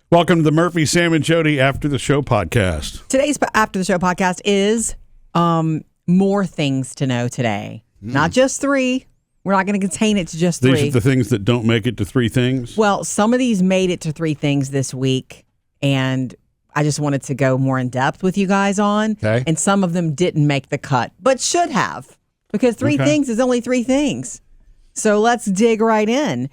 Welcome to the Murphy, Sam, and Jodi After the Show podcast. Today's After the Show podcast is more things to know today. Not just three. We're not going to contain it to just three. These are the things that don't make it to three things? Well, some of these made it to three things this week, and I just wanted to go more in depth with you guys on. Okay. And some of them didn't make the cut, but should have, because three things is only three things. So let's dig right in.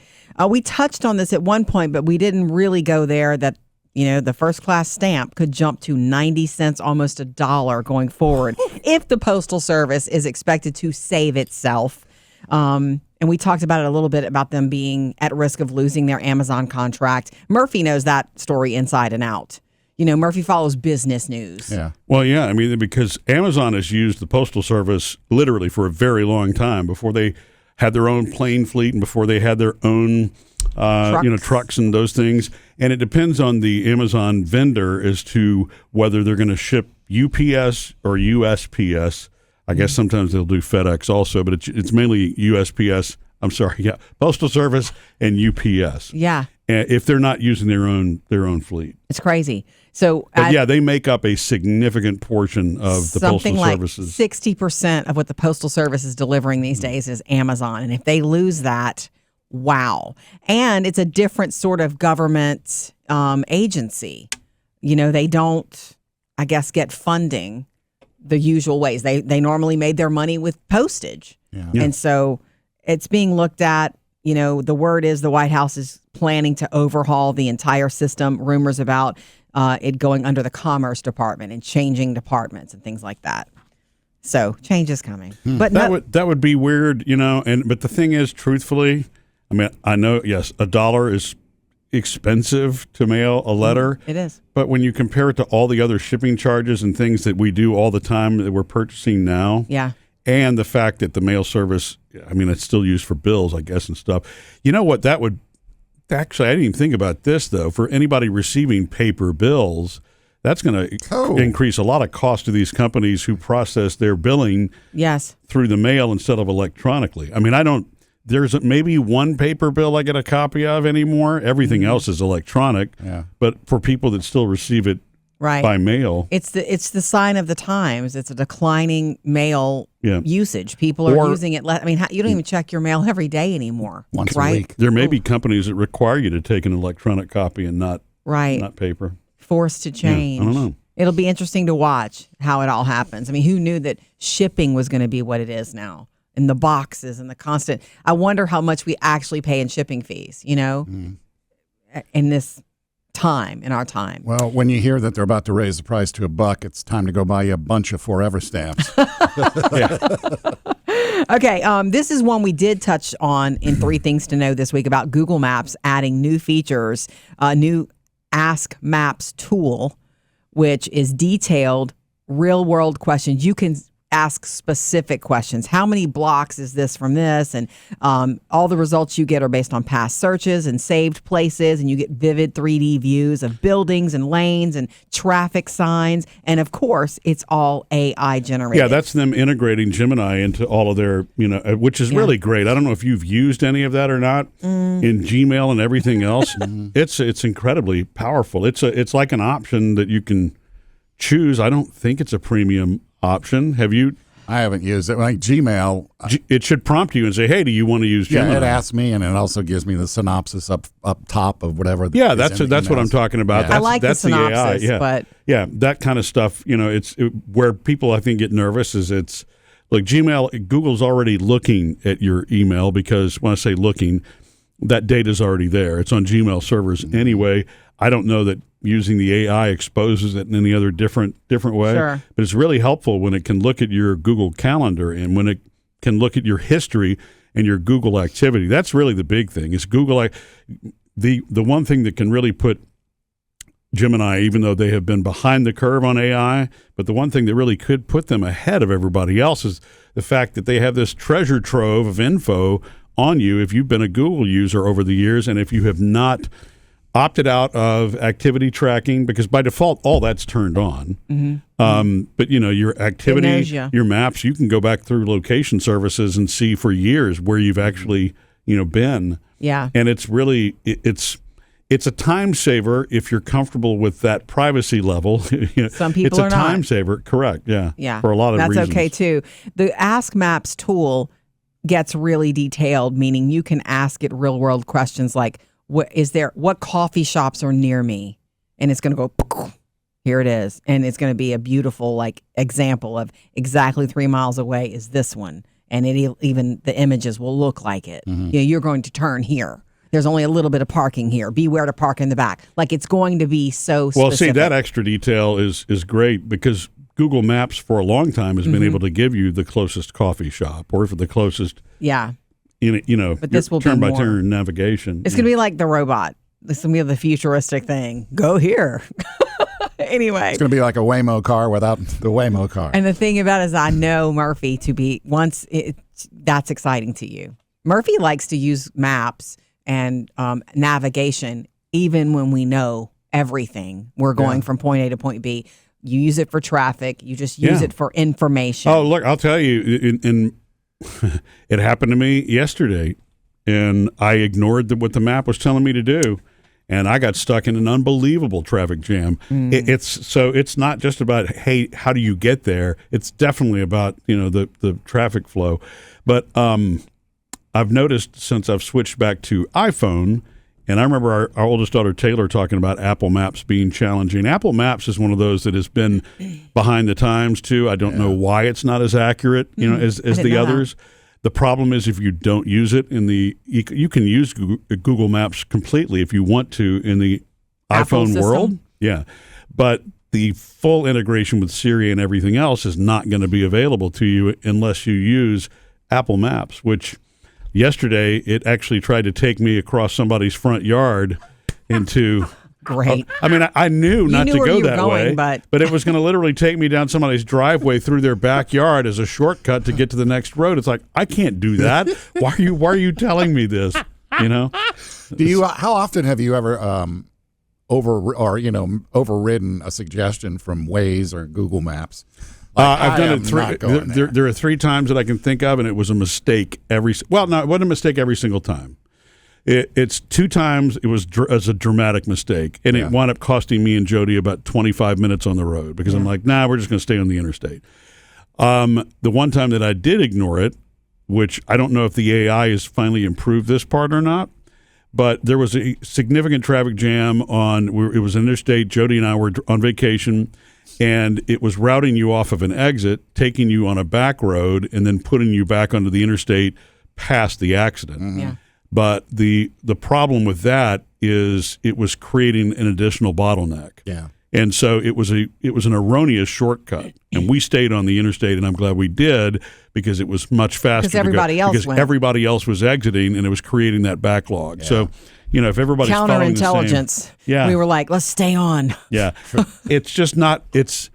We touched on this at one point, but we didn't really go there that, you know, the first class stamp could jump to 90 cents, almost $1 going forward if the Postal Service is expected to save itself. And we talked about it a little bit about them being at risk of losing their Amazon contract. Murphy knows that story inside and out. You know, Murphy follows business news. Yeah. Well, yeah, I mean, because Amazon has used the Postal Service literally for a very long time before they had their own plane fleet and before they had their own trucks and those things. And it depends on the Amazon vendor as to whether they're going to ship UPS or USPS. I guess sometimes they'll do FedEx also, but it's mainly USPS. I'm sorry, yeah, Postal Service and UPS. Yeah. If they're not using their own fleet. It's crazy. So, they make up a significant portion of the Postal Services. Something like 60% of what the Postal Service is delivering these days is Amazon. And if they lose that, wow. And it's a different sort of government agency. You know, they don't, I guess, get funding the usual ways. They normally made their money with postage. Yeah. And so it's being looked at. You know, the word is the White House is planning to overhaul the entire system. Rumors about it going under the Commerce Department and changing departments and things like that. So change is coming. But that would be weird, you know. But the thing is, truthfully, I mean, I know, yes, $1 is expensive to mail a letter. It is. But when you compare it to all the other shipping charges and things that we do all the time that we're purchasing now, yeah. And the fact that the mail service, I mean, it's still used for bills, I guess, and stuff. You know what? That would actually, I didn't even think about this, though. For anybody receiving paper bills, that's going to increase a lot of cost to these companies who process their billing through the mail instead of electronically. I mean, there's maybe one paper bill I get a copy of anymore. Everything else is electronic. Yeah. But for people that still receive it by mail. It's the sign of the times. It's a declining mail usage. People are using it less. I mean, you don't even check your mail every day anymore. Once a week. There may be companies that require you to take an electronic copy and not paper. Forced to change. Yeah, I don't know. It'll be interesting to watch how it all happens. I mean, who knew that shipping was going to be what it is now? And the boxes and the constant. I wonder how much we actually pay in shipping fees, you know, in our time. Well, when you hear that they're about to raise the price to $1, it's time to go buy you a bunch of Forever stamps. Okay, this is one we did touch on in 3 Things to Know this week about Google Maps adding new features, a new Ask Maps tool, which is detailed real-world questions. You can ask specific questions. How many blocks is this from this? And all the results you get are based on past searches and saved places, and you get vivid 3D views of buildings and lanes and traffic signs. And of course, it's all AI generated. Yeah, that's them integrating Gemini into all of their, which is really great. I don't know if you've used any of that or not in Gmail and everything else. It's incredibly powerful. It's like an option that you can choose. I don't think it's a premium option. Have you? I haven't used it. Like Gmail, it should prompt you and say, "Hey, do you want to use Gemini?" Yeah, it asks me, and it also gives me the synopsis up top of whatever. Yeah, that's what I'm talking about. Yeah. I like that's the synopsis, the AI. but that kind of stuff. Where people I think get nervous is it's like Gmail. Google's already looking at your email because when I say looking, that data's already there. It's on Gmail servers anyway. I don't know that using the AI exposes it in any other different way. Sure. But it's really helpful when it can look at your Google Calendar and when it can look at your history and your Google activity. That's really the big thing. Is Google the one thing that can really put Gemini, even though they have been behind the curve on AI, but the one thing that really could put them ahead of everybody else is the fact that they have this treasure trove of info on you if you've been a Google user over the years and if you have not opted out of activity tracking, because by default, all that's turned on. But, your activity, your maps, you can go back through location services and see for years where you've actually, been. Yeah. And it's really, it's it's a time saver if you're comfortable with that privacy level. Some people it's a are time not. saver, correct? Yeah, for a lot of that's reasons. okay too. The Ask Maps tool gets really detailed, meaning you can ask it real world questions like, what coffee shops are near me? And it's going to go, here it is. And it's going to be a beautiful example of exactly 3 miles away is this one. And even the images will look like it. You're going to turn here. There's only a little bit of parking here. Beware to park in the back. It's going to be so specific. Well, see, that extra detail is great because Google Maps for a long time has been able to give you the closest coffee shop or for the closest, but this will be turn by more. turn navigation. It's going to be like the robot. This is going to be the futuristic thing. Go here. Anyway. It's going to be like a Waymo car without the Waymo car. And the thing about it is I know Murphy to be, that's exciting to you. Murphy likes to use maps and navigation even when we know everything. We're going from point A to point B. You use it for traffic. You just use it for information. Oh, look, I'll tell you, it happened to me yesterday, and I ignored what the map was telling me to do, and I got stuck in an unbelievable traffic jam. It's not just about, hey, how do you get there? It's definitely about, the traffic flow. But I've noticed since I've switched back to iPhone, and I remember our oldest daughter, Taylor, talking about Apple Maps being challenging. Apple Maps is one of those that has been behind the times, too. I don't know why it's not as accurate, as the others. The problem is if you don't use it you can use Google Maps completely if you want to in the Apple iPhone system? world. Yeah. But the full integration with Siri and everything else is not going to be available to you unless you use Apple Maps, which yesterday it actually tried to take me across somebody's front yard into Great. I mean, I knew not to where go you were that going, way, but it was going to literally take me down somebody's driveway through their backyard as a shortcut to get to the next road. It's like, I can't do that. Why are you telling me this? Do you? How often have you ever overridden a suggestion from Waze or Google Maps? I've done it three. There are 3 times that I can think of, and it was a mistake it wasn't a mistake every single time. It's 2 times it was as a dramatic mistake, and it wound up costing me and Jodi about 25 minutes on the road because I'm like, nah, we're just going to stay on the interstate. The one time that I did ignore it, which I don't know if the AI has finally improved this part or not, but there was a significant traffic jam it was an interstate. Jodi and I were on vacation, and it was routing you off of an exit, taking you on a back road, and then putting you back onto the interstate past the accident. Mm-hmm. Yeah. But the problem with that is it was creating an additional bottleneck. Yeah. And so it was an erroneous shortcut, and we stayed on the interstate, and I'm glad we did because it was much faster. Because everybody else went. Everybody else was exiting, and it was creating that backlog. Yeah. So, if everybody's following the counterintelligence, we were like, let's stay on. Yeah, it's just not. It's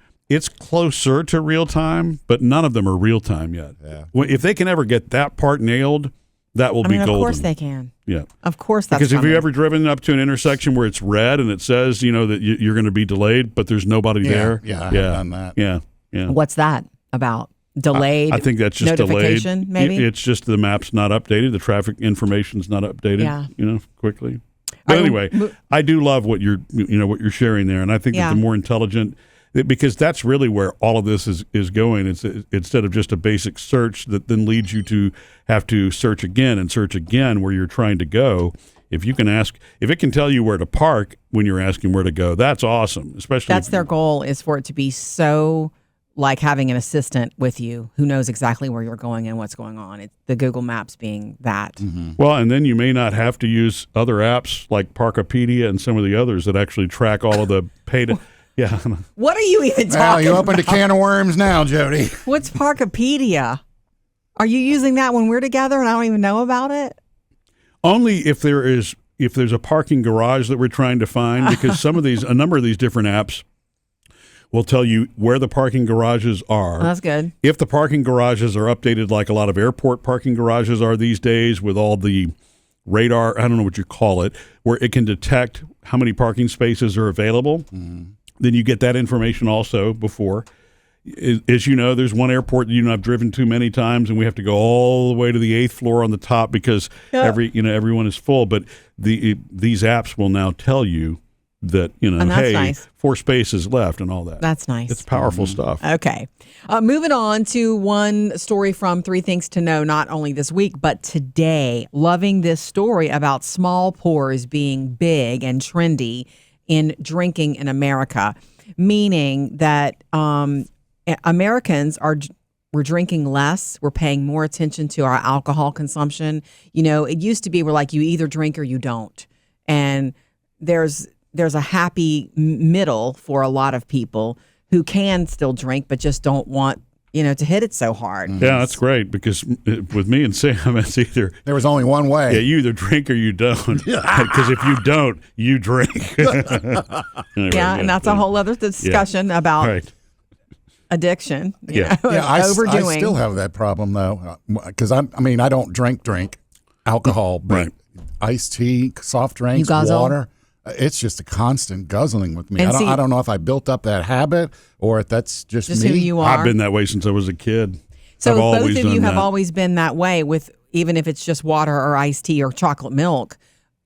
closer to real time, but none of them are real time yet. Yeah. If they can ever get that part nailed, that will be golden. Of course they can. Yeah. Of course that's because coming. have you ever driven up to an intersection where it's red and it says, that you're going to be delayed, but there's nobody there? Yeah, I've done that. Yeah. What's that about? Delayed I think that's just notification, delayed. maybe? It's just the map's not updated. The traffic information's not updated, quickly. But anyway, I do love what you're sharing there. And I think that the more intelligent, because that's really where all of this is going. It's instead of just a basic search that then leads you to have to search again where you're trying to go. If it can tell you where to park when you're asking where to go, that's awesome. Especially that's their goal, is for it to be so like having an assistant with you who knows exactly where you're going and what's going on. It's the Google Maps being that. Mm-hmm. Well, and then you may not have to use other apps like Parkopedia and some of the others that actually track all of the paid. Yeah. What are you even talking about? You opened about? a can of worms now, Jodi. What's Parkopedia? Are you using that when we're together and I don't even know about it? Only if there's a parking garage that we're trying to find, because a number of these different apps will tell you where the parking garages are. Oh, that's good. If the parking garages are updated like a lot of airport parking garages are these days with all the radar, I don't know what you call it, where it can detect how many parking spaces are available, then you get that information also before. as you know, there's one airport that I've driven to many times, and we have to go all the way to the 8th floor on the top because everyone is full. But these apps will now tell you that hey, nice. 4 spaces left and all that. That's nice. It's powerful stuff. Okay. Moving on to one story from 3 Things to Know, not only this week, but today. Loving this story about small pours being big and trendy in drinking in America, meaning that Americans we're drinking less. We're paying more attention to our alcohol consumption. It used to be we're like, you either drink or you don't. And there's a happy middle for a lot of people who can still drink but just don't want to hit it so hard. Yeah, that's great because with me and Sam, it's either there was only one way. Yeah, you either drink or you don't. Because if you don't, you drink. And that's a whole other discussion about addiction. Overdoing. I still have that problem though, because I don't drink alcohol, but iced tea, soft drinks, water. It's just a constant guzzling with me. I don't know if I built up that habit or if that's just me. Who you are. I've been that way since I was a kid. So both of you have always been that way with, even if it's just water or iced tea or chocolate milk,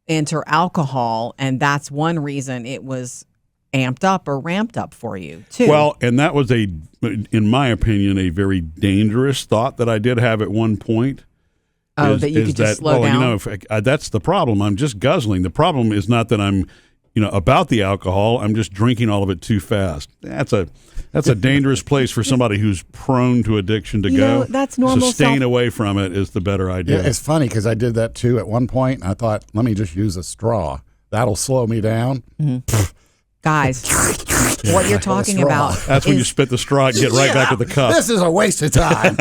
enter alcohol, and that's one reason it was amped up or ramped up for you too. Well, and that was in my opinion, a very dangerous thought that I did have at one point. That you could just slow down. That's the problem. I'm just guzzling. The problem is not that I'm, about the alcohol. I'm just drinking all of it too fast. That's a dangerous place for somebody who's prone to addiction to go. That's normal. So staying away from it is the better idea. Yeah, it's funny because I did that too at one point. And I thought, let me just use a straw. That'll slow me down. Mm-hmm. Guys, what you're talking about. That's when you spit the straw and get right back to the cup. This is a waste of time.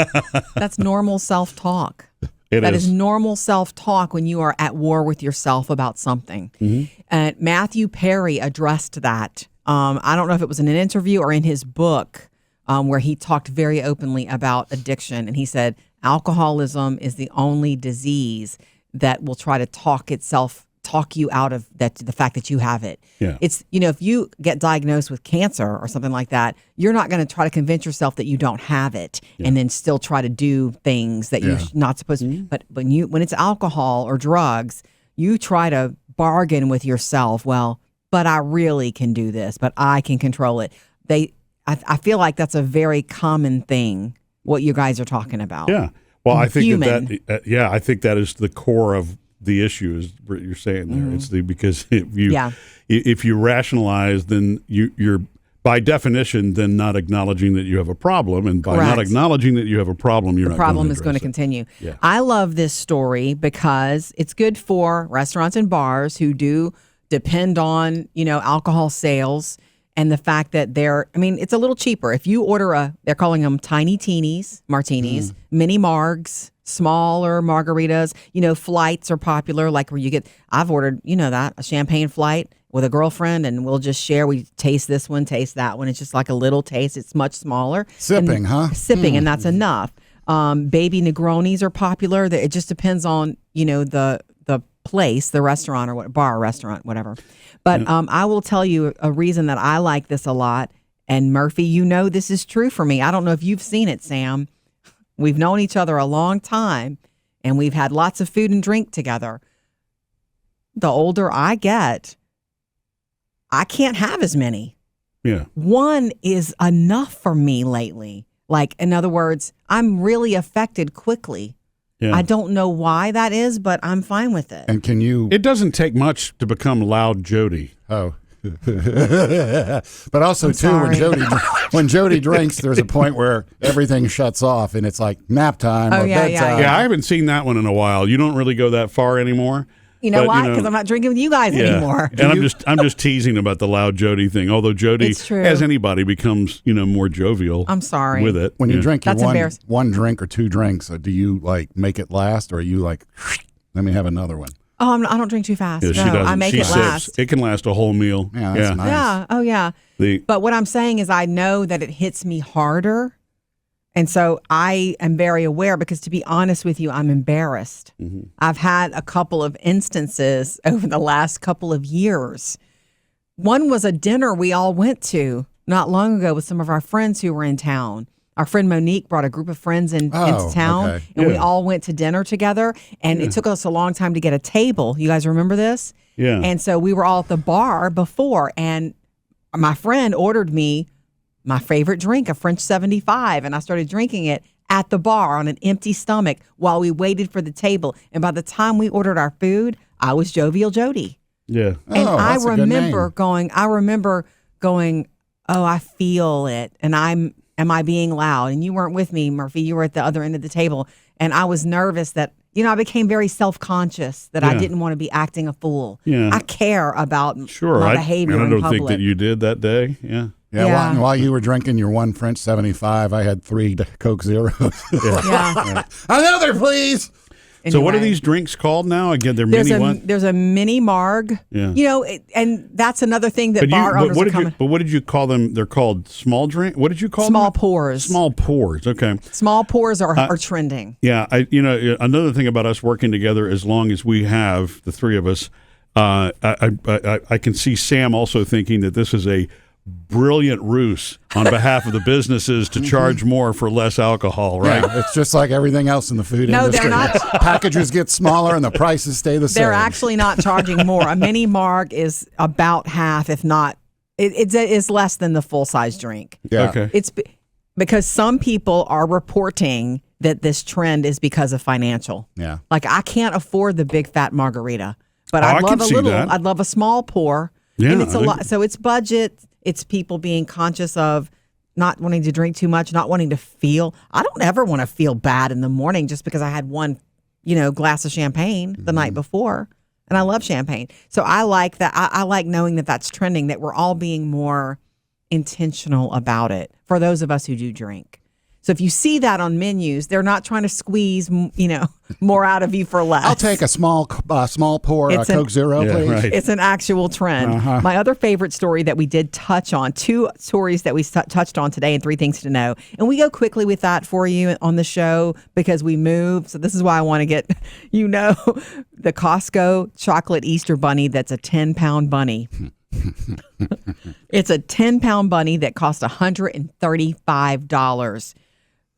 That's normal self-talk. That is normal self-talk when you are at war with yourself about something. Mm-hmm. Matthew Perry addressed that. I don't know if it was in an interview or in his book where he talked very openly about addiction. And he said, alcoholism is the only disease that will try to talk you out of the fact that you have it. Yeah. It's, if you get diagnosed with cancer or something like that, you're not going to try to convince yourself that you don't have it and then still try to do things that you're not supposed to. But when it's alcohol or drugs, you try to bargain with yourself. Well, but I really can do this, but I can control it. I feel like that's a very common thing, what you guys are talking about. Yeah. Well, I think I think that is the core of the issue is what you're saying there. Mm-hmm. It's because if you rationalize, then you're by definition then not acknowledging that you have a problem, and by not acknowledging that you have a problem, the problem is going to continue. Yeah. I love this story because it's good for restaurants and bars who do depend on alcohol sales, and the fact that it's a little cheaper if you order they're calling them tiny teenies martinis, mini margs, smaller margaritas. Flights are popular, like where I've ordered, a champagne flight with a girlfriend, and we'll just share. We taste this one, taste that one. It's just like a little taste. It's much smaller. Sipping, and that's enough. Baby Negronis are popular. It just depends on, the place, the restaurant or bar, restaurant, whatever. But I will tell you a reason that I like this a lot. And Murphy, this is true for me. I don't know if you've seen it, Sam. We've known each other a long time, and we've had lots of food and drink together. The older I get, I can't have as many. Yeah. One is enough for me lately. Like, in other words, I'm really affected quickly. Yeah. I don't know why that is, but I'm fine with it. And it doesn't take much to become loud Jodi. Oh. But also too, when Jodi drinks, there's a point where everything shuts off and it's like nap time or bedtime. Yeah, I haven't seen that one in a while. You don't really go that far anymore. You know why? Because I'm not drinking with you guys anymore. And I'm just teasing about the loud Jodi thing. Although Jodi, as anybody, becomes more jovial. I'm sorry with it. When you drink one drink or two drinks, do you like make it last, or are you like, let me have another one? Oh, I don't drink too fast. Yeah, no, I make it last. It can last a whole meal. Yeah, that's nice. Yeah. Oh, yeah. But what I'm saying is, I know that it hits me harder. And so I am very aware, because to be honest with you, I'm embarrassed. Mm-hmm. I've had a couple of instances over the last couple of years. One was a dinner we all went to not long ago with some of our friends who were in town. Our friend Monique brought a group of friends into town, and we all went to dinner together. And it took us a long time to get a table. You guys remember this? Yeah. And so we were all at the bar before, and my friend ordered me my favorite drink, a French 75, and I started drinking it at the bar on an empty stomach while we waited for the table. And by the time we ordered our food, I was Jovial Jodi. Yeah. And I remember going, oh, I feel it. And am I being loud? And you weren't with me, Murphy. You were at the other end of the table. And I was nervous that, I became very self-conscious that I didn't want to be acting a fool. Yeah. I care about my behavior in public. I don't think that you did that day. Yeah. Yeah, while you were drinking your one French 75, I had 3 Coke Zeros. Yeah. Another, please. Anyway, so what are these drinks called now? Again, they're mini what? There's a mini marg. Yeah. And that's another thing that bar owners are coming. But what did you call them? They're called small drink. What did you call them? Small pours. Small pours. Okay. Small pours are trending. Yeah. Another thing about us working together, as long as we have the three of us, I can see Sam also thinking that this is a brilliant ruse on behalf of the businesses to charge more for less alcohol, right? Yeah, it's just like everything else in the food industry. They're not. Packages get smaller and the prices stay the same. They're actually not charging more. A mini marg is about half, if not, it's less than the full-size drink. Yeah. Okay. It's because some people are reporting that this trend is because of financial. Yeah. Like, I can't afford the big fat margarita, but I'd love I'd love a small pour. Yeah, and it's a lot. So it's budget. It's people being conscious of not wanting to drink too much, not wanting to feel. I don't ever want to feel bad in the morning just because I had one, glass of champagne the night before. And I love champagne. So I like that. I like knowing that that's trending, that we're all being more intentional about it for those of us who do drink. So if you see that on menus, they're not trying to squeeze, more out of you for less. I'll take a small pour, Coke Zero, please. Right. It's an actual trend. My other favorite story that we did touch on, 2 stories that we touched on today and 3 things to know. And we go quickly with that for you on the show because we move. So this is why I want to get, the Costco chocolate Easter bunny that's a 10-pound bunny. It's a 10-pound bunny that costs $135.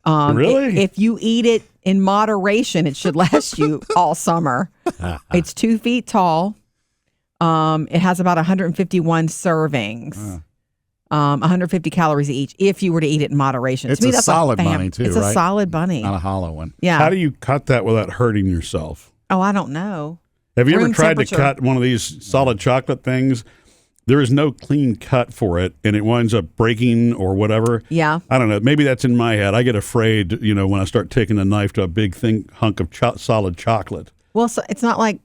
Really? If you eat it in moderation, it should last you all summer. It's 2 feet tall. It has about 151 servings, 150 calories each. If you were to eat it in moderation, it's a solid bunny too. It's right? a solid bunny, not a hollow one. Yeah. How do you cut that without hurting yourself? Oh, I don't know. Have you Room ever tried temperature. to cut one of these solid chocolate things? There is no clean cut for it, and it winds up breaking or whatever. Yeah. I don't know. Maybe that's in my head. I get afraid, when I start taking a knife to a big hunk of solid chocolate. Well, so it's not like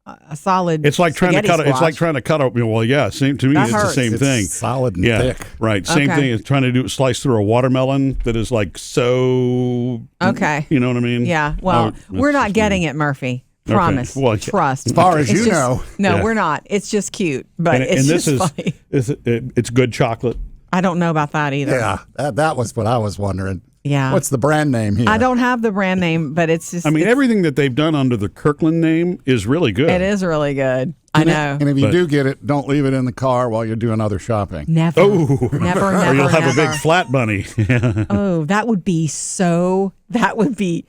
a solid. It's like trying to cut. Squash. It's like trying to cut. Well, yeah. Same to me. That It's hurts. the same It's thing. solid and Yeah. thick. Right. Same Okay. thing as trying to slice through a watermelon that is like so. Okay. You know what I mean? Yeah. Well, we're not getting it, Murphy. Promise. Well, Trust. As far as It's you just- know. No, Yeah. we're not. It's just cute, but And it's this just is funny. it's good chocolate. I don't know about that either. Yeah, that was what I was wondering. Yeah. What's the brand name here? I don't have the brand name, but it's just. I mean, it's- everything that they've done under the Kirkland name is really good. It is really good. I know. And if you do get it, don't leave it in the car while you're doing other shopping. Never. Oh. Never. Or you'll have never. a big flat bunny. Oh, that would be so. That would be.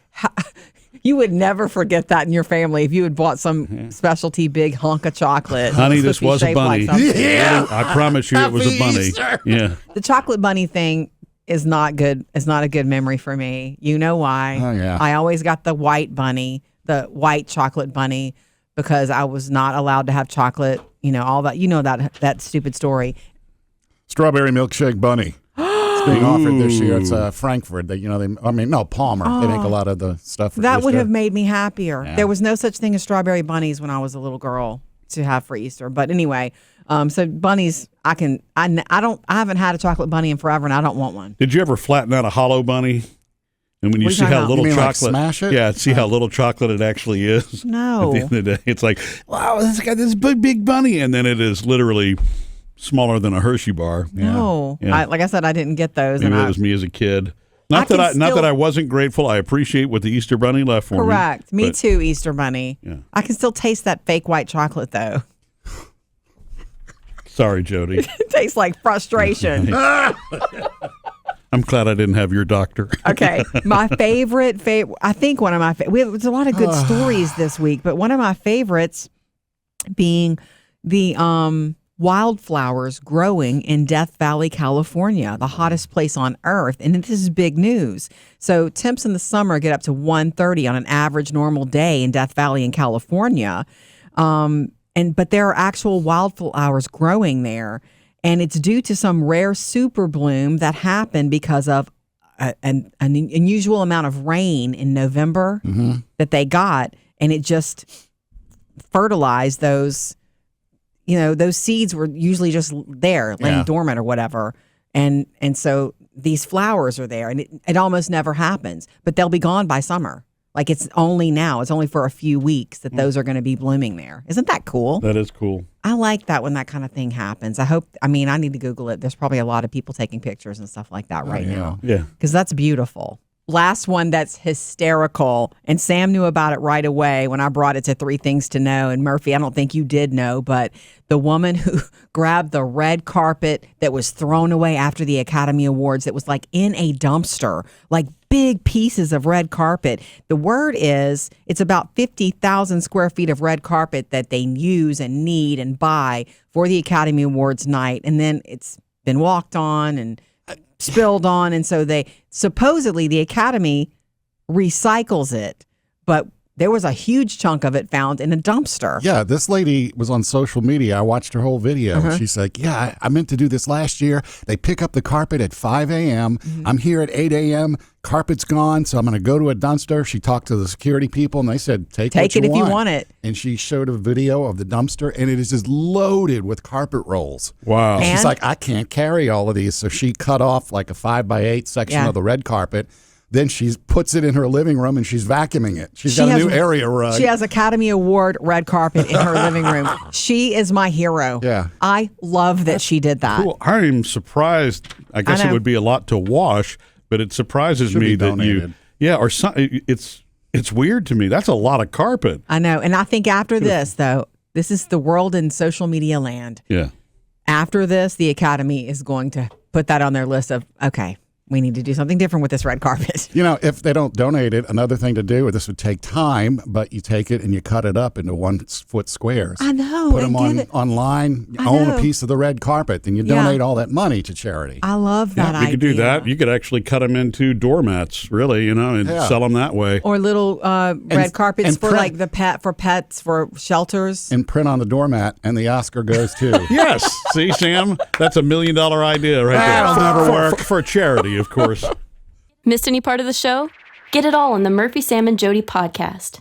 You would never forget that in your family if you had bought some specialty big hunk of chocolate. Honey, It's this supposed to was be a shaped bunny. like something. Yeah. I promise you, it was a Happy bunny. Easter. Yeah. The chocolate bunny thing is not good. It's not a good memory for me. You know why? Oh, yeah. I always got the white bunny, the white chocolate bunny, because I was not allowed to have chocolate. All that. That stupid story. Strawberry milkshake bunny. It's being offered this year. It's Frankfurt. Palmer. They make a lot of the stuff. For That would Easter. have made me happier. Yeah. There was no such thing as strawberry bunnies when I was a little girl to have for Easter. But anyway, so bunnies, I haven't had a chocolate bunny in forever, and I don't want one. Did you ever flatten out a hollow bunny? And when you What are you see how talking about? little You mean, like, chocolate, smash it? yeah, see how little chocolate it actually is. No. At the end of the day, it's like, wow, this got this big bunny, and then it is literally smaller than a Hershey bar. No. Yeah. Like I said, I didn't get those. Maybe and that was me as a kid. I Not can that still- I wasn't grateful. I appreciate what the Easter Bunny left for me. Correct. Me but- too, Easter Bunny. Yeah. I can still taste that fake white chocolate, though. Sorry, Jodi. It tastes like frustration. I'm glad I didn't have your doctor. Okay. My favorite, I think one of my there's a lot of good stories this week, but one of my favorites being the wildflowers growing in Death Valley, California, the hottest place on earth. And this is big news. So temps in the summer get up to 130 on an average normal day in Death Valley in California. But there are actual wildflowers growing there. And it's due to some rare super bloom that happened because of an unusual amount of rain in November that they got. And it just fertilized those. Those seeds were usually just there, laying dormant or whatever. And so these flowers are there, and it almost never happens. But they'll be gone by summer. Like it's only now. It's only for a few weeks that those are going to be blooming there. Isn't that cool? That is cool. I like that when that kind of thing happens. I need to Google it. There's probably a lot of people taking pictures and stuff like that right now. Yeah. Because that's beautiful. Last one that's hysterical, and Sam knew about it right away when I brought it to 3 Things to Know. And Murphy, I don't think you did know, but the woman who grabbed the red carpet that was thrown away after the Academy Awards, that was like in a dumpster, like big pieces of red carpet. The word is it's about 50,000 square feet of red carpet that they use and need and buy for the Academy Awards night. And then it's been walked on and spilled on, and so supposedly the Academy recycles it, but there was a huge chunk of it found in a dumpster. Yeah, this lady was on social media. I watched her whole video. She's like, yeah, I meant to do this last year. They pick up the carpet at 5 a.m. I'm here at 8 a.m. Carpet's gone, so I'm going to go to a dumpster. She talked to the security people, and they said, take it if you want it. And she showed a video of the dumpster, and it is just loaded with carpet rolls. Wow. And she's like, I can't carry all of these. So she cut off like a 5x8 section of the red carpet. Then she puts it in her living room and she's vacuuming it. She got a new area rug. She has Academy Award red carpet in her living room. She is my hero. Yeah. I love that she did that. Cool. I'm surprised. I guess it would be a lot to wash, but it surprises me that donated. or it's weird to me. That's a lot of carpet. I know. And I think after this, though, this is the world in social media land. Yeah. After this, the Academy is going to put that on their list of, okay, we need to do something different with this red carpet. If they don't donate it, another thing to do, this would take time, but you take it and you cut it up into 1-foot squares. I know. Put them online, own a piece of the red carpet, then you donate all that money to charity. I love that idea. You could do that. You could actually cut them into doormats, really, and sell them that way. Or little red carpets for like for pets, for shelters. And print on the doormat, and the Oscar goes too. Yes. See, Sam? That's $1 million idea right there. That'll never work. For charity, of course. Missed any part of the show? Get it all on the Murphy, Sam, and Jodi podcast.